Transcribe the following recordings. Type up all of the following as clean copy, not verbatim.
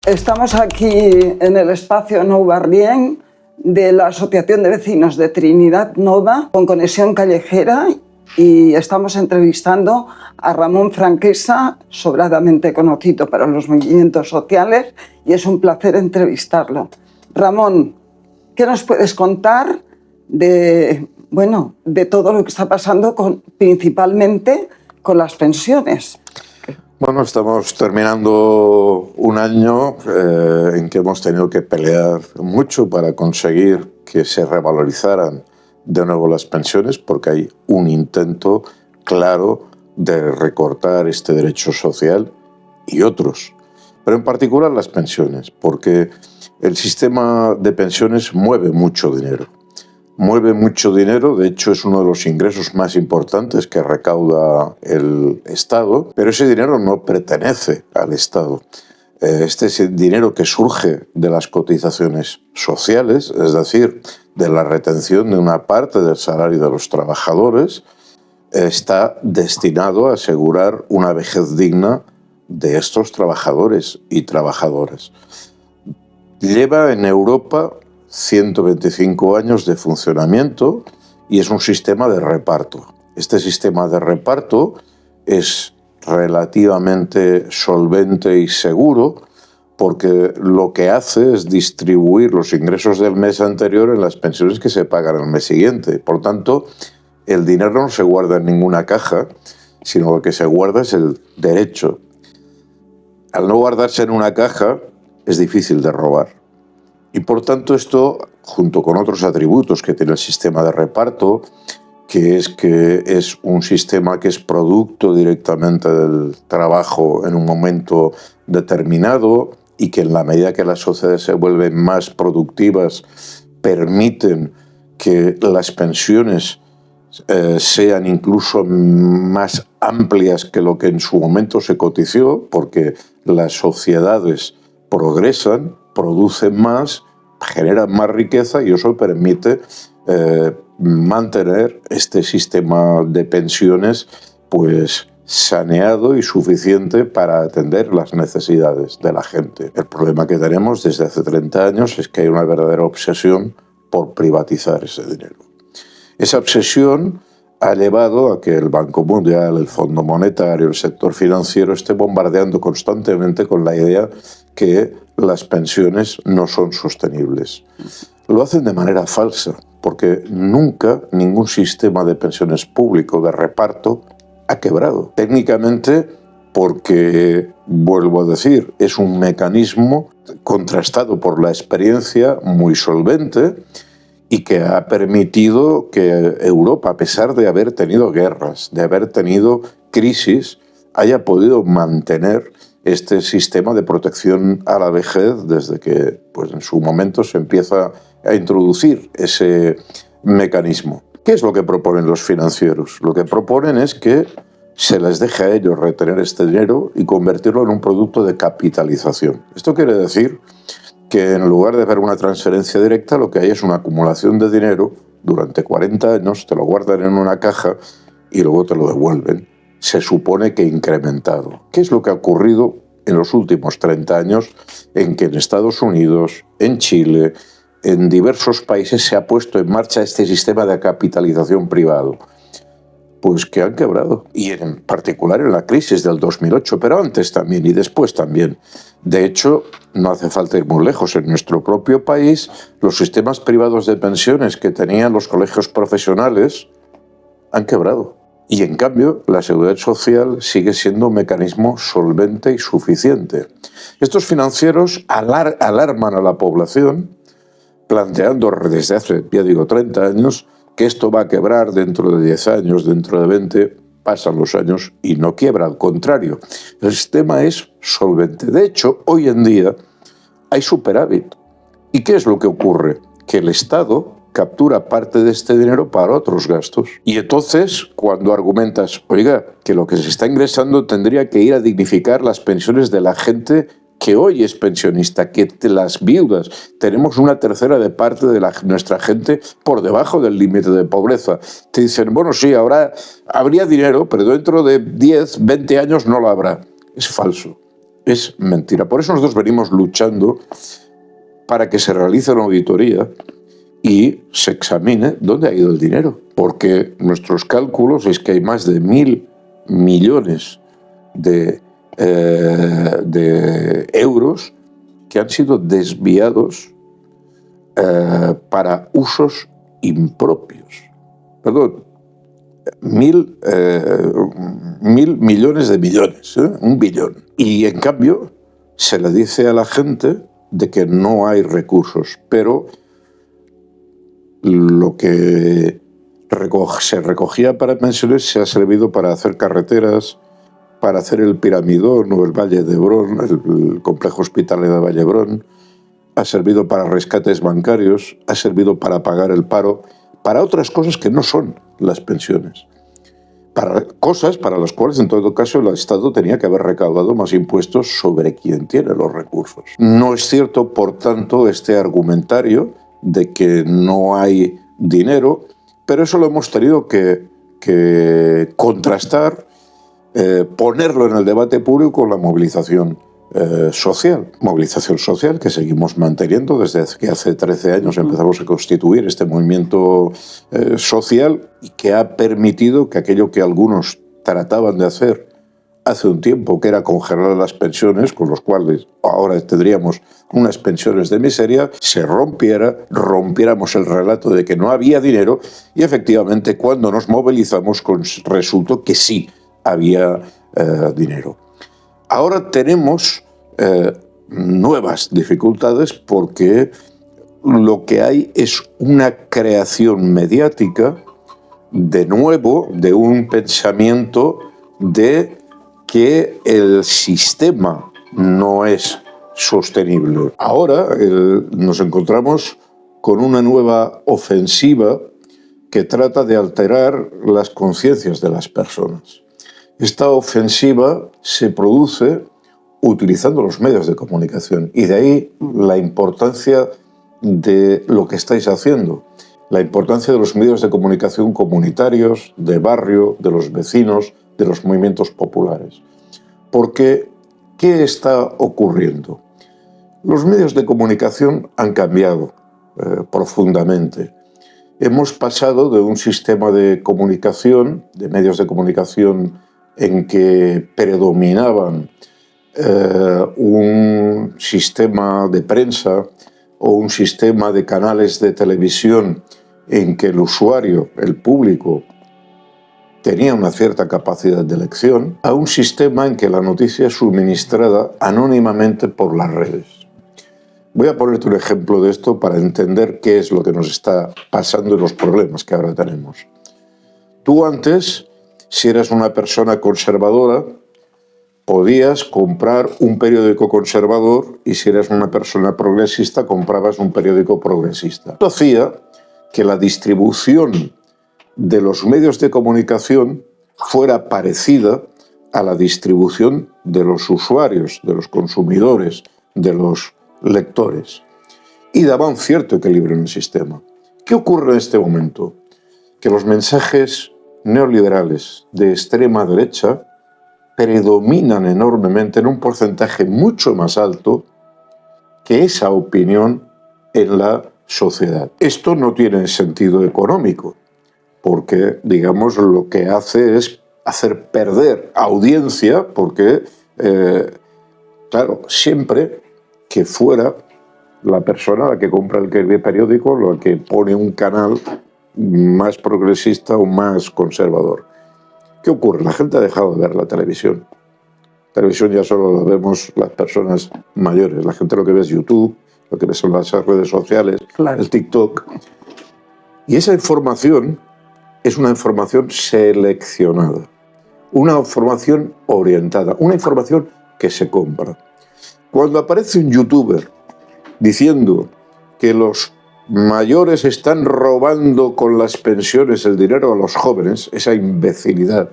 Estamos aquí en el espacio Nou Barrien de la Asociación de Vecinos de Trinidad Nova con Conexión Callejera y estamos entrevistando a Ramón Franquesa, sobradamente conocido para los movimientos sociales, y es un placer entrevistarlo. Ramón, ¿qué nos puedes contar de todo lo que está pasando principalmente con las pensiones? Bueno, estamos terminando un año en que hemos tenido que pelear mucho para conseguir que se revalorizaran de nuevo las pensiones, porque hay un intento claro de recortar este derecho social y otros, pero en particular las pensiones, porque el sistema de pensiones mueve mucho dinero. Mueve mucho dinero, de hecho es uno de los ingresos más importantes que recauda el Estado, pero ese dinero no pertenece al Estado. Este es el dinero que surge de las cotizaciones sociales, es decir, de la retención de una parte del salario de los trabajadores, está destinado a asegurar una vejez digna de estos trabajadores y trabajadoras. Lleva en Europa 125 años de funcionamiento y es un sistema de reparto. Este sistema de reparto es relativamente solvente y seguro porque lo que hace es distribuir los ingresos del mes anterior en las pensiones que se pagan el mes siguiente. Por tanto, el dinero no se guarda en ninguna caja, sino lo que se guarda es el derecho. Al no guardarse en una caja, es difícil de robar. Y por tanto esto, junto con otros atributos que tiene el sistema de reparto, que es un sistema que es producto directamente del trabajo en un momento determinado y que en la medida que las sociedades se vuelven más productivas permiten que las pensiones sean incluso más amplias que lo que en su momento se cotizó, porque las sociedades progresan, producen más, generan más riqueza y eso permite mantener este sistema de pensiones pues saneado y suficiente para atender las necesidades de la gente. El problema que tenemos desde hace 30 años es que hay una verdadera obsesión por privatizar ese dinero. Esa obsesión ha llevado a que el Banco Mundial, el Fondo Monetario, el sector financiero esté bombardeando constantemente con la idea que las pensiones no son sostenibles. Lo hacen de manera falsa, porque nunca ningún sistema de pensiones público de reparto ha quebrado. Técnicamente, porque, vuelvo a decir, es un mecanismo contrastado por la experiencia, muy solvente, y que ha permitido que Europa, a pesar de haber tenido guerras, de haber tenido crisis, haya podido mantener este sistema de protección a la vejez desde que pues, en su momento se empieza a introducir ese mecanismo. ¿Qué es lo que proponen los financieros? Lo que proponen es que se les deje a ellos retener este dinero y convertirlo en un producto de capitalización. Esto quiere decir que en lugar de ver una transferencia directa, lo que hay es una acumulación de dinero durante 40 años, te lo guardan en una caja y luego te lo devuelven. Se supone que incrementado. ¿Qué es lo que ha ocurrido en los últimos 30 años en que en Estados Unidos, en Chile, en diversos países se ha puesto en marcha este sistema de capitalización privado? Pues que han quebrado, y en particular en la crisis del 2008, pero antes también y después también. De hecho, no hace falta ir muy lejos. En nuestro propio país, los sistemas privados de pensiones que tenían los colegios profesionales han quebrado. Y en cambio, la seguridad social sigue siendo un mecanismo solvente y suficiente. Estos financieros alarman a la población, planteando desde hace, ya digo, 30 años, que esto va a quebrar dentro de 10 años, dentro de 20, pasan los años y no quiebra, al contrario. El sistema es solvente. De hecho, hoy en día hay superávit. ¿Y qué es lo que ocurre? Que el Estado captura parte de este dinero para otros gastos. Y entonces, cuando argumentas, oiga, que lo que se está ingresando tendría que ir a dignificar las pensiones de la gente que hoy es pensionista, que las viudas, tenemos una tercera de parte de nuestra gente por debajo del límite de pobreza. Te dicen, bueno, sí, ahora habría dinero, pero dentro de 10, 20 años no lo habrá. Es falso. es mentira. Por eso nosotros venimos luchando para que se realice una auditoría y se examine dónde ha ido el dinero. Porque nuestros cálculos es que hay más de 1.000 millones de euros que han sido desviados para usos impropios. Perdón, 1.000 millones de millones, 1 billón. Y en cambio se le dice a la gente de que no hay recursos, pero lo que se recogía para pensiones se ha servido para hacer carreteras, para hacer el Piramidón o el Valle de Hebrón, el complejo hospitalario de Valle de Hebrón, ha servido para rescates bancarios, ha servido para pagar el paro, para otras cosas que no son las pensiones. Para cosas para las cuales, en todo caso, el Estado tenía que haber recaudado más impuestos sobre quien tiene los recursos. No es cierto, por tanto, este argumentario de que no hay dinero, pero eso lo hemos tenido que contrastar, ponerlo en el debate público con la movilización social que seguimos manteniendo desde que hace 13 años empezamos a constituir este movimiento social y que ha permitido que aquello que algunos trataban de hacer hace un tiempo, que era congelar las pensiones, con los cuales ahora tendríamos unas pensiones de miseria, se rompiéramos el relato de que no había dinero y efectivamente cuando nos movilizamos resultó que sí había dinero. Ahora tenemos nuevas dificultades porque lo que hay es una creación mediática de nuevo de un pensamiento de que el sistema no es sostenible. Ahora nos encontramos con una nueva ofensiva que trata de alterar las conciencias de las personas. Esta ofensiva se produce utilizando los medios de comunicación y de ahí la importancia de lo que estáis haciendo, la importancia de los medios de comunicación comunitarios, de barrio, de los vecinos, de los movimientos populares. Porque, ¿qué está ocurriendo? Los medios de comunicación han cambiado profundamente. Hemos pasado de un sistema de comunicación, de medios de comunicación en que predominaban un sistema de prensa o un sistema de canales de televisión en que el usuario, el público, tenía una cierta capacidad de elección, a un sistema en que la noticia es suministrada anónimamente por las redes. Voy a ponerte un ejemplo de esto para entender qué es lo que nos está pasando y los problemas que ahora tenemos. Tú antes, si eras una persona conservadora, podías comprar un periódico conservador y si eras una persona progresista, comprabas un periódico progresista. Esto hacía que la distribución de los medios de comunicación fuera parecida a la distribución de los usuarios, de los consumidores, de los lectores. Y daba un cierto equilibrio en el sistema. ¿Qué ocurre en este momento? Que los mensajes neoliberales de extrema derecha predominan enormemente en un porcentaje mucho más alto que esa opinión en la sociedad. Esto no tiene sentido económico, porque, digamos, lo que hace es hacer perder audiencia, porque, claro, siempre que fuera la persona la que compra el periódico, la que pone un canal más progresista o más conservador. ¿Qué ocurre? La gente ha dejado de ver la televisión. La televisión ya solo la vemos las personas mayores. La gente lo que ve es YouTube, lo que ve son las redes sociales, claro, el TikTok. Y esa información es una información seleccionada, una información orientada, una información que se compra. Cuando aparece un youtuber diciendo que los mayores están robando con las pensiones el dinero a los jóvenes, esa imbecilidad,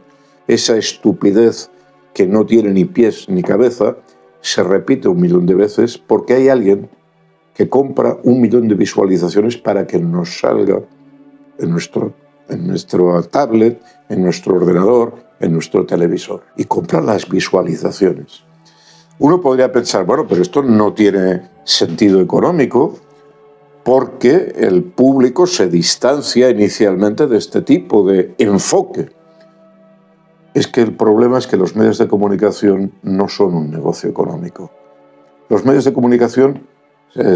esa estupidez que no tiene ni pies ni cabeza, se repite 1 millón de veces porque hay alguien que compra 1 millón de visualizaciones para que nos salga en nuestro tablet, en nuestro ordenador, en nuestro televisor, y compra las visualizaciones. Uno podría pensar, bueno, pero esto no tiene sentido económico porque el público se distancia inicialmente de este tipo de enfoque. Es que el problema es que los medios de comunicación no son un negocio económico. Los medios de comunicación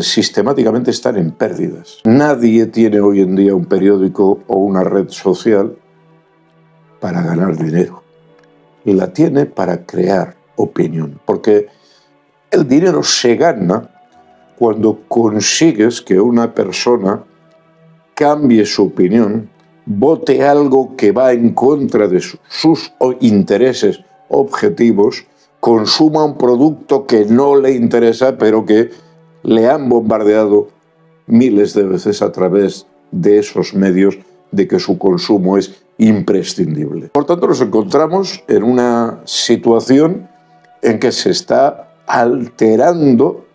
sistemáticamente están en pérdidas. Nadie tiene hoy en día un periódico o una red social para ganar dinero. La tiene para crear opinión, porque el dinero se gana cuando consigues que una persona cambie su opinión, vote algo que va en contra de sus intereses objetivos, consuma un producto que no le interesa, pero que le han bombardeado miles de veces a través de esos medios de que su consumo es imprescindible. Por tanto, nos encontramos en una situación en que se está alterando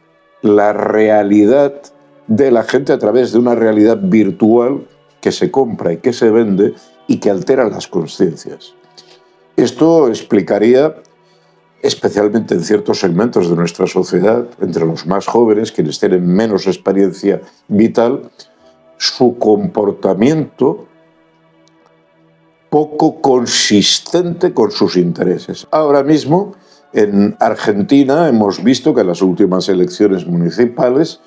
la realidad de la gente a través de una realidad virtual que se compra y que se vende y que altera las conciencias. Esto explicaría, especialmente en ciertos segmentos de nuestra sociedad, entre los más jóvenes, quienes tienen menos experiencia vital, su comportamiento poco consistente con sus intereses. Ahora mismo, en Argentina, hemos visto que en las últimas elecciones municipales,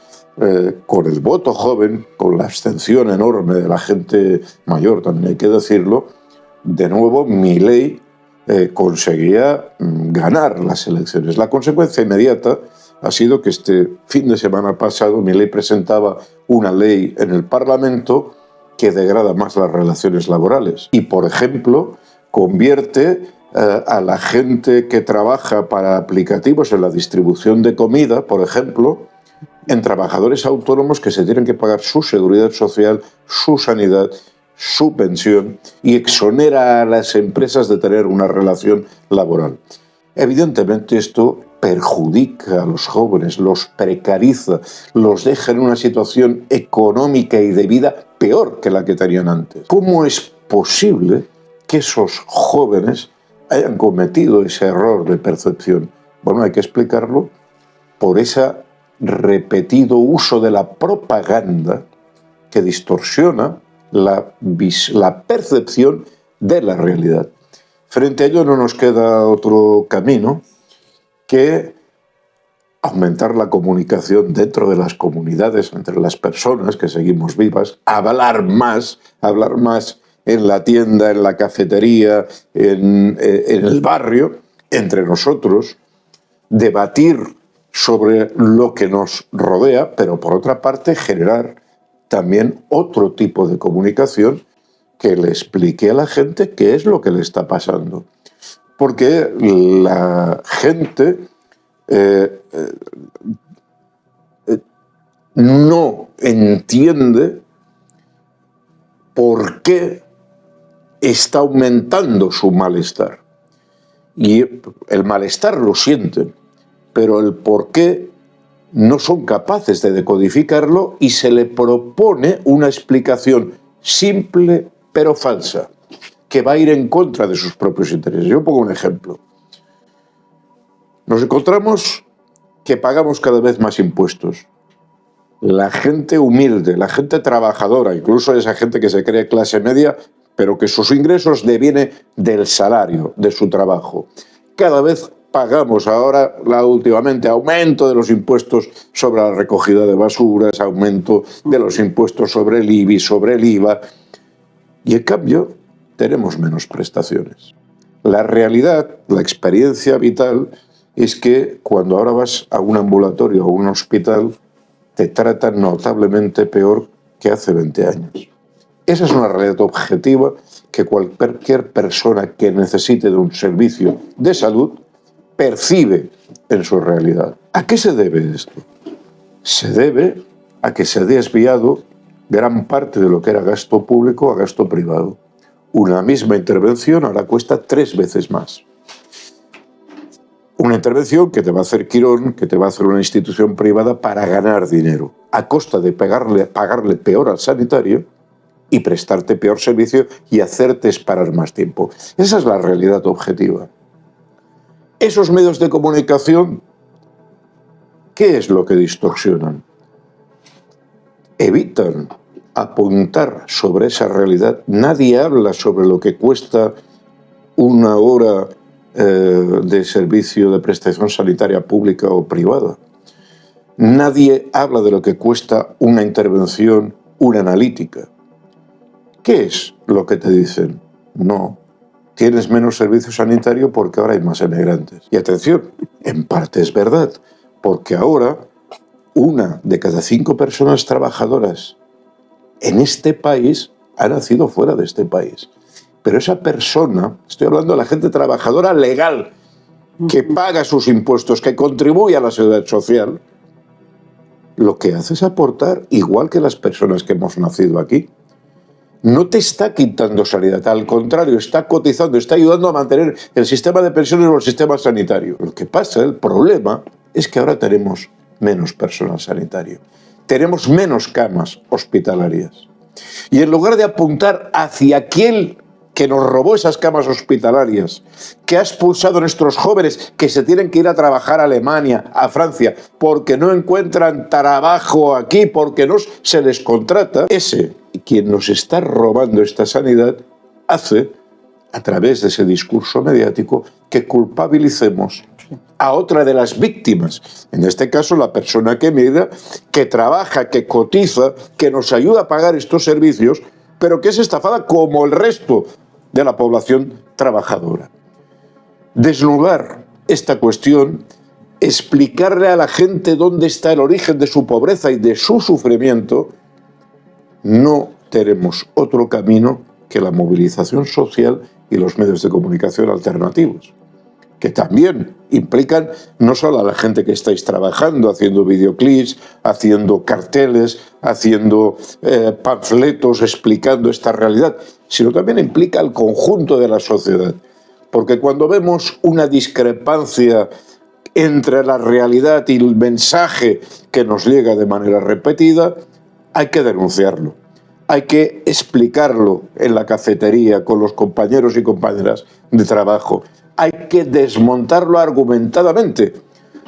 con el voto joven, con la abstención enorme de la gente mayor, también hay que decirlo, de nuevo Milei conseguía ganar las elecciones. La consecuencia inmediata ha sido que este fin de semana pasado Milei presentaba una ley en el Parlamento que degrada más las relaciones laborales y, por ejemplo, convierte a la gente que trabaja para aplicativos en la distribución de comida, por ejemplo, en trabajadores autónomos que se tienen que pagar su seguridad social, su sanidad, su pensión, y exonera a las empresas de tener una relación laboral. Evidentemente esto perjudica a los jóvenes, los precariza, los deja en una situación económica y de vida peor que la que tenían antes. ¿Cómo es posible que esos jóvenes hayan cometido ese error de percepción? Bueno, hay que explicarlo por ese repetido uso de la propaganda que distorsiona la percepción de la realidad. Frente a ello no nos queda otro camino que aumentar la comunicación dentro de las comunidades, entre las personas que seguimos vivas, hablar más en la tienda, en la cafetería, en el barrio, entre nosotros, debatir sobre lo que nos rodea, pero por otra parte generar también otro tipo de comunicación que le explique a la gente qué es lo que le está pasando. Porque la gente no entiende por qué está aumentando su malestar. Y el malestar lo sienten, pero el por qué no son capaces de decodificarlo y se le propone una explicación simple pero falsa, que va a ir en contra de sus propios intereses. Yo pongo un ejemplo. Nos encontramos que pagamos cada vez más impuestos. La gente humilde, la gente trabajadora, incluso esa gente que se cree clase media, pero que sus ingresos devienen del salario, de su trabajo. Cada vez pagamos ahora, últimamente, aumento de los impuestos sobre la recogida de basuras, aumento de los impuestos sobre el IBI, sobre el IVA, y en cambio tenemos menos prestaciones. La realidad, la experiencia vital, es que cuando ahora vas a un ambulatorio o a un hospital, te tratan notablemente peor que hace 20 años. Esa es una realidad objetiva que cualquier persona que necesite de un servicio de salud percibe en su realidad. ¿A qué se debe esto? Se debe a que se ha desviado gran parte de lo que era gasto público a gasto privado. Una misma intervención ahora cuesta 3 veces más. Una intervención que te va a hacer Quirón, que te va a hacer una institución privada para ganar dinero, a costa de pagarle peor al sanitario y prestarte peor servicio y hacerte esperar más tiempo. Esa es la realidad objetiva. Esos medios de comunicación ¿Qué es lo que distorsionan? Evitan apuntar sobre esa realidad. Nadie habla sobre lo que cuesta una hora de servicio de prestación sanitaria pública o privada. Nadie habla de lo que cuesta una intervención, una analítica. ¿Qué es lo que te dicen? No, tienes menos servicio sanitario porque ahora hay más emigrantes. Y atención, en parte es verdad, porque ahora 1 de cada 5 personas trabajadoras en este país ha nacido fuera de este país. Pero esa persona, estoy hablando de la gente trabajadora legal, que paga sus impuestos, que contribuye a la seguridad social, lo que hace es aportar igual que las personas que hemos nacido aquí. No te está quitando sanidad, al contrario, está cotizando, está ayudando a mantener el sistema de pensiones o el sistema sanitario. Lo que pasa, el problema, es que ahora tenemos menos personal sanitario, tenemos menos camas hospitalarias. Y en lugar de apuntar hacia aquel que nos robó esas camas hospitalarias, que ha expulsado a nuestros jóvenes que se tienen que ir a trabajar a Alemania, a Francia, porque no encuentran trabajo aquí, porque no se les contrata, ese quien nos está robando esta sanidad hace, a través de ese discurso mediático, que culpabilicemos a otra de las víctimas, en este caso la persona que emigra, que trabaja, que cotiza, que nos ayuda a pagar estos servicios, pero que es estafada como el resto de la población trabajadora. Desnudar esta cuestión, explicarle a la gente dónde está el origen de su pobreza y de su sufrimiento, no tenemos otro camino que la movilización social y los medios de comunicación alternativos, que también implican no solo a la gente que estáis trabajando, haciendo videoclips, haciendo carteles, haciendo panfletos explicando esta realidad, sino también implica al conjunto de la sociedad. Porque cuando vemos una discrepancia entre la realidad y el mensaje que nos llega de manera repetida, hay que denunciarlo. Hay que explicarlo en la cafetería con los compañeros y compañeras de trabajo. Hay que desmontarlo argumentadamente,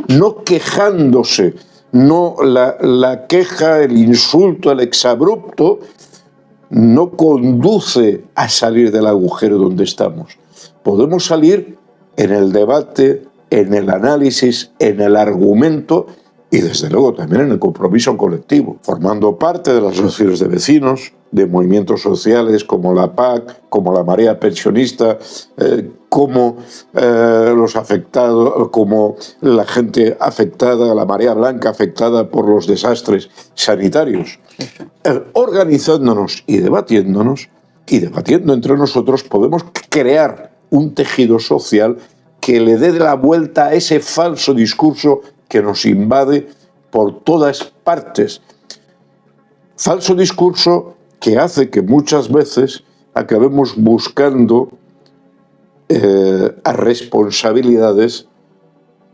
no quejándose, no la queja, el insulto, el exabrupto, no conduce a salir del agujero donde estamos. Podemos salir en el debate, en el análisis, en el argumento y desde luego también en el compromiso colectivo, formando parte de las asociaciones de vecinos, de movimientos sociales como la PAC, como la Marea Pensionista, como los afectados, como la gente afectada, la Marea Blanca afectada por los desastres sanitarios. Organizándonos y debatiendo entre nosotros, podemos crear un tejido social que le dé la vuelta a ese falso discurso que nos invade por todas partes. Falso discurso que hace que muchas veces acabemos buscando a responsabilidades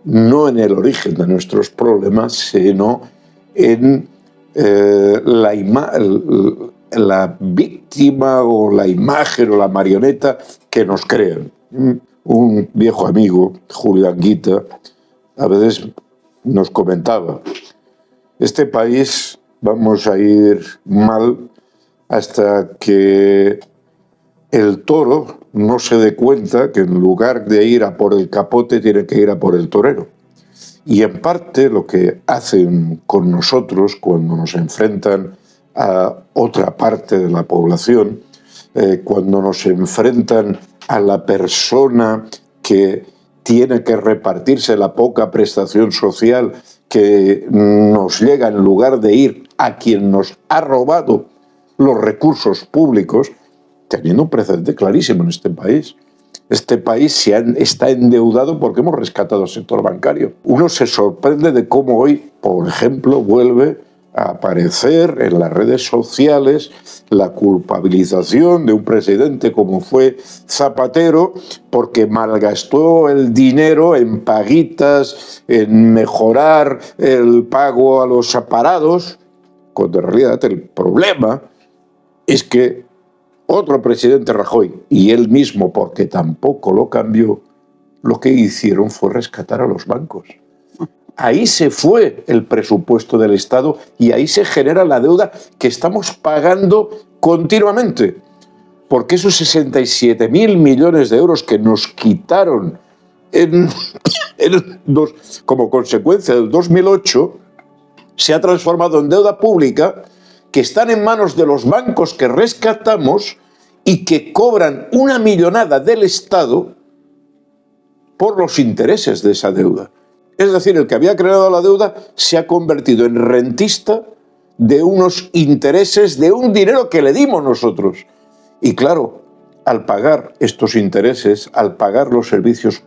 no en el origen de nuestros problemas, sino en la víctima o la imagen o la marioneta que nos crean. Un viejo amigo, Julián Guita, a veces nos comentaba: este país vamos a ir mal hasta que el toro no se dé cuenta que en lugar de ir a por el capote tiene que ir a por el torero. Y en parte lo que hacen con nosotros cuando nos enfrentan a otra parte de la población, cuando nos enfrentan a la persona que tiene que repartirse la poca prestación social que nos llega en lugar de ir a quien nos ha robado los recursos públicos, teniendo un precedente clarísimo en este país. Este país está endeudado porque hemos rescatado el sector bancario. Uno se sorprende de cómo hoy, por ejemplo, vuelve a aparecer en las redes sociales la culpabilización de un presidente como fue Zapatero porque malgastó el dinero en paguitas, en mejorar el pago a los parados, cuando en realidad el problema es que otro presidente, Rajoy, y él mismo, porque tampoco lo cambió, lo que hicieron fue rescatar a los bancos. ahí se fue el presupuesto del Estado y ahí se genera la deuda que estamos pagando continuamente. Porque esos 67.000 millones de euros que nos quitaron como consecuencia del 2008 se ha transformado en deuda pública que están en manos de los bancos que rescatamos y que cobran una millonada del Estado por los intereses de esa deuda. Es decir, el que había creado la deuda se ha convertido en rentista de unos intereses, de un dinero que le dimos nosotros. Y claro, al pagar estos intereses, al pagar los servicios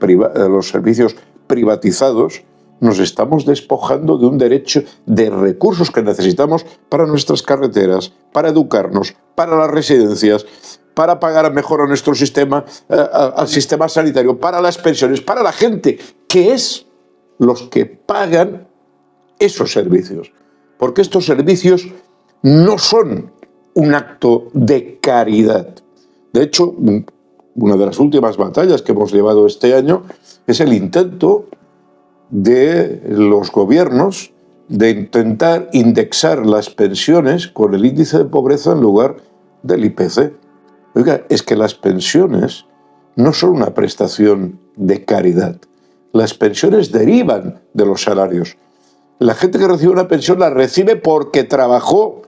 privatizados, nos estamos despojando de un derecho de recursos que necesitamos para nuestras carreteras, para educarnos, para las residencias, para pagar mejor a nuestro sistema, al sistema sanitario, para las pensiones, para la gente, que es los que pagan esos servicios. Porque estos servicios no son un acto de caridad. De hecho, una de las últimas batallas que hemos llevado este año es el intento de los gobiernos de intentar indexar las pensiones con el índice de pobreza en lugar del IPC. Oiga, es que las pensiones no son una prestación de caridad. Las pensiones derivan de los salarios. La gente que recibe una pensión la recibe porque trabajó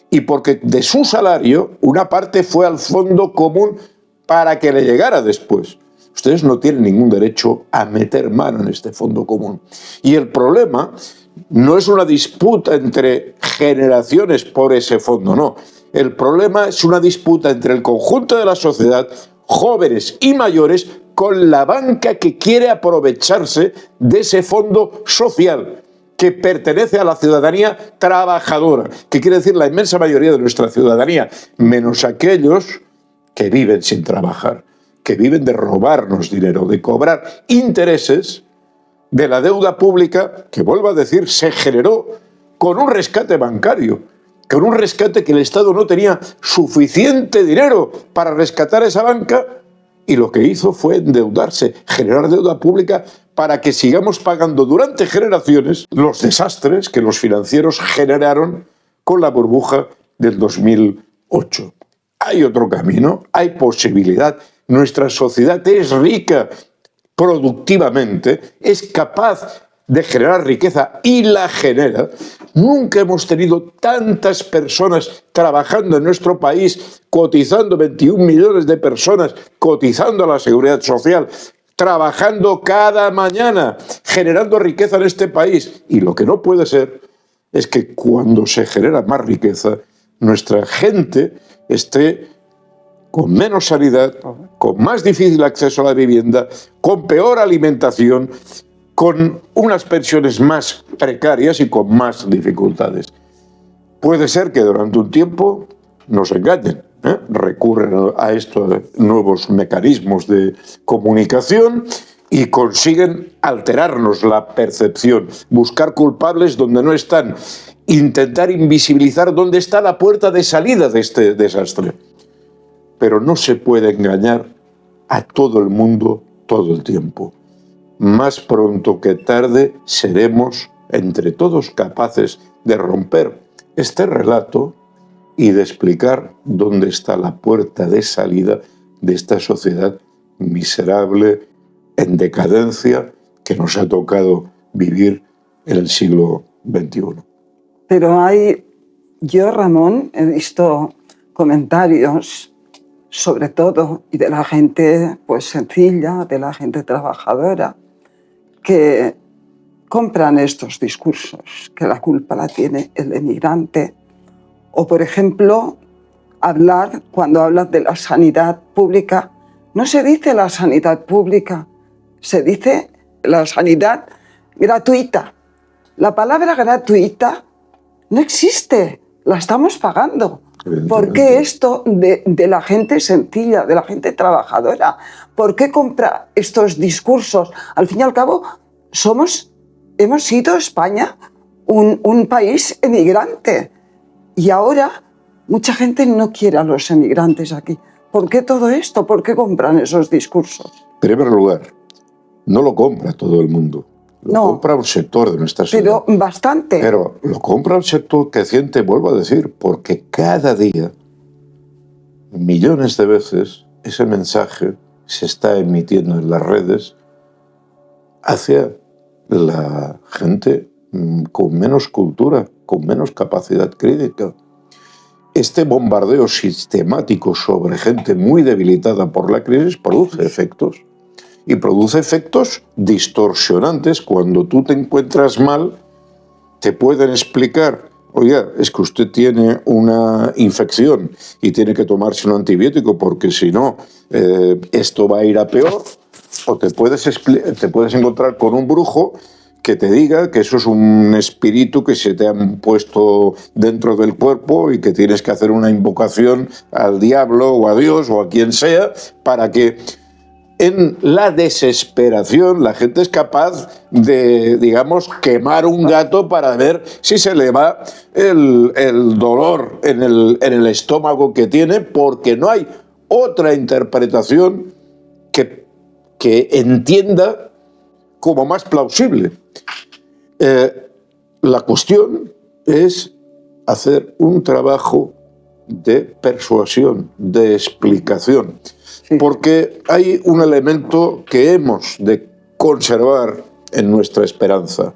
y porque de su salario una parte fue al fondo común para que le llegara después. Ustedes no tienen ningún derecho a meter mano en este fondo común. Y el problema no es una disputa entre generaciones por ese fondo, no. El problema es una disputa entre el conjunto de la sociedad, jóvenes y mayores, con la banca que quiere aprovecharse de ese fondo social que pertenece a la ciudadanía trabajadora, que quiere decir la inmensa mayoría de nuestra ciudadanía, menos aquellos que viven sin trabajar, que viven de robarnos dinero, de cobrar intereses de la deuda pública, que, vuelvo a decir, se generó con un rescate bancario, con un rescate que el Estado no tenía suficiente dinero para rescatar esa banca, y lo que hizo fue endeudarse, generar deuda pública para que sigamos pagando durante generaciones los desastres que los financieros generaron con la burbuja del 2008. Hay otro camino, hay posibilidad. Nuestra sociedad es rica productivamente, es capaz de generar riqueza y la genera. Nunca hemos tenido tantas personas trabajando en nuestro país, cotizando, 21 millones de personas cotizando a la seguridad social, trabajando cada mañana, generando riqueza en este país. Y lo que no puede ser es que cuando se genera más riqueza, nuestra gente esté con menos sanidad, con más difícil acceso a la vivienda, con peor alimentación, con unas pensiones más precarias y con más dificultades. Puede ser que durante un tiempo nos engañen, recurren a estos nuevos mecanismos de comunicación y consiguen alterarnos la percepción, buscar culpables donde no están, intentar invisibilizar dónde está la puerta de salida de este desastre. Pero no se puede engañar a todo el mundo todo el tiempo. Más pronto que tarde seremos entre todos capaces de romper este relato y de explicar dónde está la puerta de salida de esta sociedad miserable, en decadencia, que nos ha tocado vivir en el siglo XXI. Pero yo, Ramón, he visto comentarios, sobre todo, y de la gente pues sencilla, de la gente trabajadora, que compran estos discursos, que la culpa la tiene el emigrante. O, por ejemplo, cuando hablas de la sanidad pública, no se dice la sanidad pública, se dice la sanidad gratuita. La palabra gratuita no existe, la estamos pagando. ¿Por qué esto de la gente sencilla, de la gente trabajadora? ¿Por qué compra estos discursos? Al fin y al cabo, hemos sido España un país emigrante. Y ahora mucha gente no quiere a los emigrantes aquí. ¿Por qué todo esto? ¿Por qué compran esos discursos? En primer lugar, no lo compra todo el mundo. Lo No. compra un sector de nuestra sociedad. Pero bastante. Pero lo compra un sector creciente, vuelvo a decir, porque cada día, millones de veces, ese mensaje se está emitiendo en las redes hacia la gente con menos cultura, con menos capacidad crítica. Este bombardeo sistemático sobre gente muy debilitada por la crisis produce efectos. Y produce efectos distorsionantes. Cuando tú te encuentras mal, te pueden explicar: oiga, es que usted tiene una infección y tiene que tomarse un antibiótico porque si no, esto va a ir a peor. O te puedes encontrar con un brujo que te diga que eso es un espíritu que se te han puesto dentro del cuerpo y que tienes que hacer una invocación al diablo o a Dios o a quien sea para que... En la desesperación, la gente es capaz de, digamos, quemar un gato para ver si se le va el dolor en el estómago que tiene, porque no hay otra interpretación que entienda como más plausible. La cuestión es hacer un trabajo de persuasión, de explicación. Porque hay un elemento que hemos de conservar en nuestra esperanza.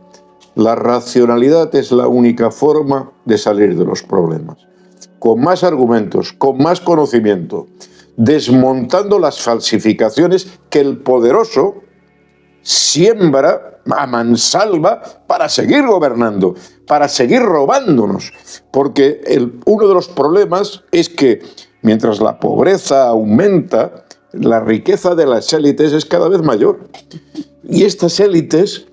La racionalidad es la única forma de salir de los problemas. Con más argumentos, con más conocimiento, desmontando las falsificaciones que el poderoso siembra a mansalva para seguir gobernando, para seguir robándonos. Porque uno de los problemas es que mientras la pobreza aumenta, la riqueza de las élites es cada vez mayor. Y estas élites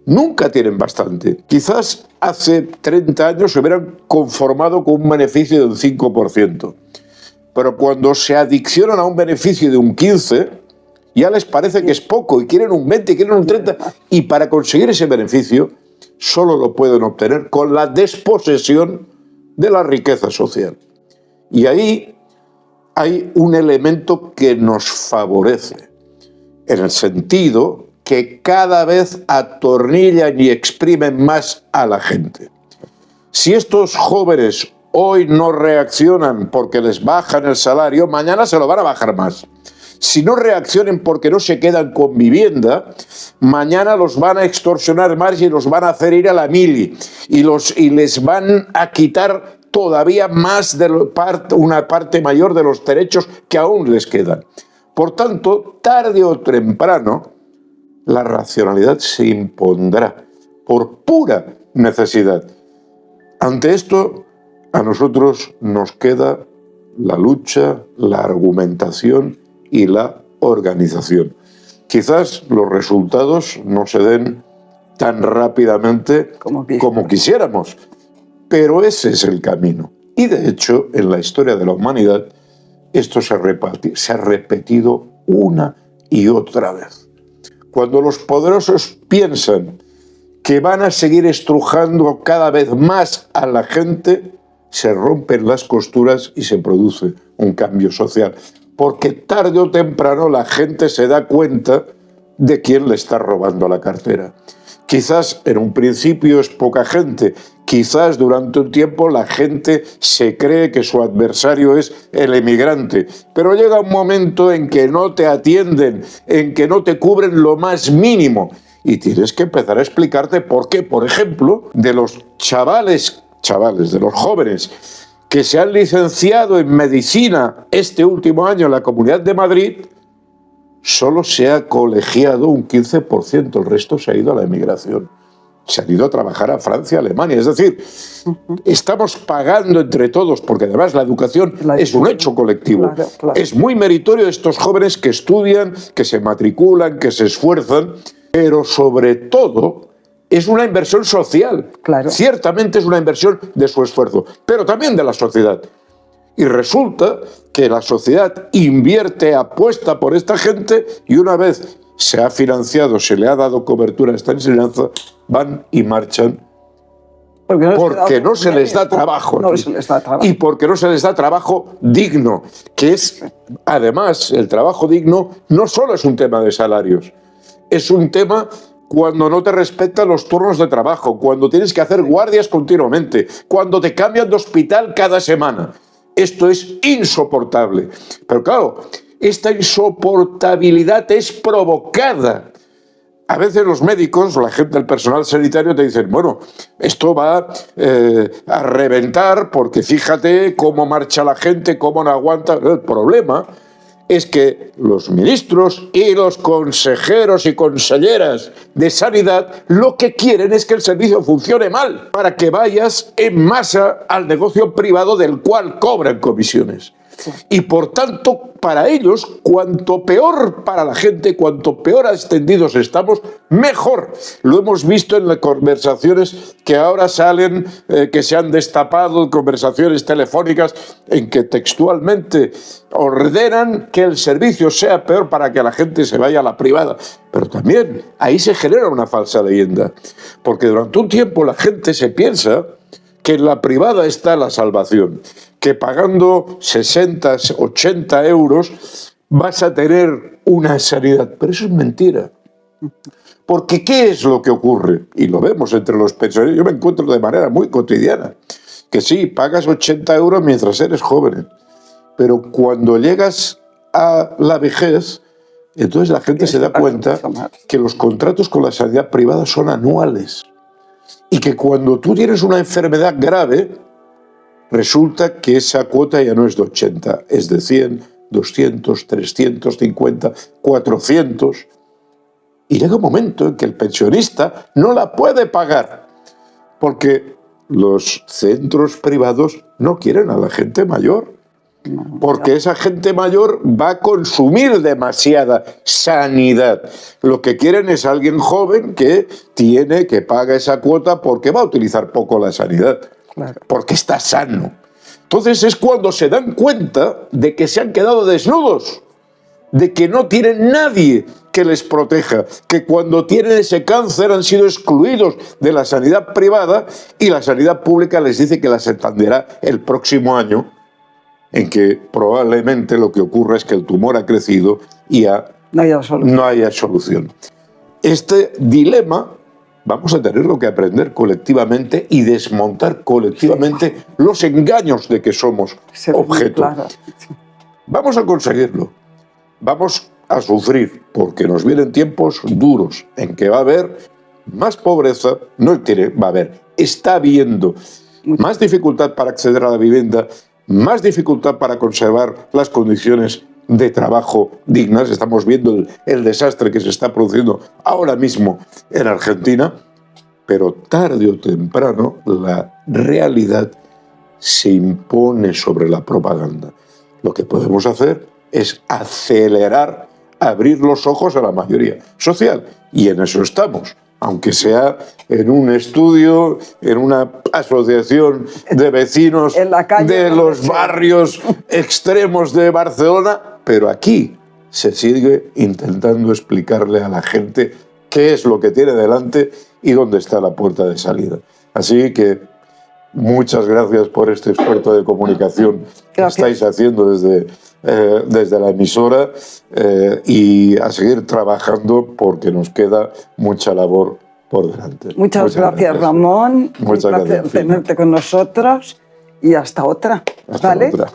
nunca tienen bastante. Quizás hace 30 años se hubieran conformado con un beneficio de un 5%. Pero cuando se adiccionan a un beneficio de un 15%, ya les parece que es poco y quieren un 20%, quieren un 30%. Y para conseguir ese beneficio solo lo pueden obtener con la desposesión de la riqueza social. Y ahí hay un elemento que nos favorece, en el sentido que cada vez atornillan y exprimen más a la gente. Si estos jóvenes hoy no reaccionan porque les bajan el salario, mañana se lo van a bajar más. Si no reaccionan porque no se quedan con vivienda, mañana los van a extorsionar más y los van a hacer ir a la mili y les van a quitar todavía más de una parte mayor de los derechos que aún les quedan. Por tanto, tarde o temprano, la racionalidad se impondrá por pura necesidad. Ante esto, a nosotros nos queda la lucha, la argumentación y la organización. Quizás los resultados no se den tan rápidamente como quisiéramos, pero ese es el camino. Y de hecho, en la historia de la humanidad, esto se ha repetido una y otra vez. Cuando los poderosos piensan que van a seguir estrujando cada vez más a la gente, se rompen las costuras y se produce un cambio social. Porque tarde o temprano la gente se da cuenta de quién le está robando la cartera. Quizás en un principio es poca gente, quizás durante un tiempo la gente se cree que su adversario es el emigrante, pero llega un momento en que no te atienden, en que no te cubren lo más mínimo y tienes que empezar a explicarte por qué, por ejemplo, de los chavales, de los jóvenes que se han licenciado en medicina este último año en la Comunidad de Madrid, solo se ha colegiado un 15%, el resto se ha ido a la emigración. Se han ido a trabajar a Francia, a Alemania. Es decir, estamos pagando entre todos, porque además la educación es un hecho colectivo. Claro. Es muy meritorio de estos jóvenes que estudian, que se matriculan, que se esfuerzan, pero sobre todo es una inversión social. Claro. Ciertamente es una inversión de su esfuerzo, pero también de la sociedad. Y resulta que la sociedad invierte, apuesta por esta gente y una vez se ha financiado, se le ha dado cobertura a esta enseñanza, van y marchan porque no se les da trabajo. Y porque no se les da trabajo digno, que es, además, el trabajo digno no solo es un tema de salarios, es un tema cuando no te respetan los turnos de trabajo, cuando tienes que hacer guardias continuamente, cuando te cambian de hospital cada semana. Esto es insoportable. Pero claro, esta insoportabilidad es provocada. A veces los médicos, la gente del personal sanitario te dicen, bueno, esto va a reventar porque fíjate cómo marcha la gente, cómo no aguanta. El problema es que los ministros y los consejeros y conselleras de sanidad lo que quieren es que el servicio funcione mal para que vayas en masa al negocio privado del cual cobran comisiones. Y por tanto, para ellos, cuanto peor para la gente, cuanto peor extendidos estamos, mejor. Lo hemos visto en las conversaciones que ahora salen, que se han destapado, conversaciones telefónicas, en que textualmente ordenan que el servicio sea peor para que la gente se vaya a la privada. Pero también ahí se genera una falsa leyenda, porque durante un tiempo la gente se piensa que en la privada está la salvación, que pagando 60, 80 euros vas a tener una sanidad. Pero eso es mentira. Porque ¿qué es lo que ocurre? Y lo vemos entre los pensionistas. Yo me encuentro de manera muy cotidiana, que sí, pagas 80 euros mientras eres joven, pero cuando llegas a la vejez, entonces la gente se da cuenta que los contratos con la sanidad privada son anuales. Y que cuando tú tienes una enfermedad grave, resulta que esa cuota ya no es de 80, es de 100, 200, 350, 400. Y llega un momento en que el pensionista no la puede pagar, porque los centros privados no quieren a la gente mayor, porque esa gente mayor va a consumir demasiada sanidad. Lo que quieren es alguien joven que paga esa cuota porque va a utilizar poco la sanidad, porque está sano. Entonces es cuando se dan cuenta de que se han quedado desnudos, de que no tienen nadie que les proteja, que cuando tienen ese cáncer han sido excluidos de la sanidad privada y la sanidad pública les dice que las atenderá el próximo año, en que probablemente lo que ocurra es que el tumor ha crecido y no haya solución. Este dilema vamos a tener que aprender colectivamente y desmontar colectivamente los engaños de que somos objeto. Vamos a conseguirlo. Vamos a sufrir porque nos vienen tiempos duros en que va a haber más pobreza, está habiendo más dificultad para acceder a la vivienda, más dificultad para conservar las condiciones de trabajo dignas. Estamos viendo el desastre que se está produciendo ahora mismo en Argentina, pero tarde o temprano la realidad se impone sobre la propaganda. Lo que podemos hacer es acelerar, abrir los ojos a la mayoría social, y en eso estamos. Aunque sea en un estudio, en una asociación de vecinos de los barrios extremos de Barcelona, pero aquí se sigue intentando explicarle a la gente qué es lo que tiene delante y dónde está la puerta de salida. Así que muchas gracias por este esfuerzo de comunicación que estáis haciendo desde la emisora, y a seguir trabajando porque nos queda mucha labor por delante. Muchas gracias, Ramón. Muchas gracias. Un placer tenerte con nosotros y hasta otra. Hasta otra.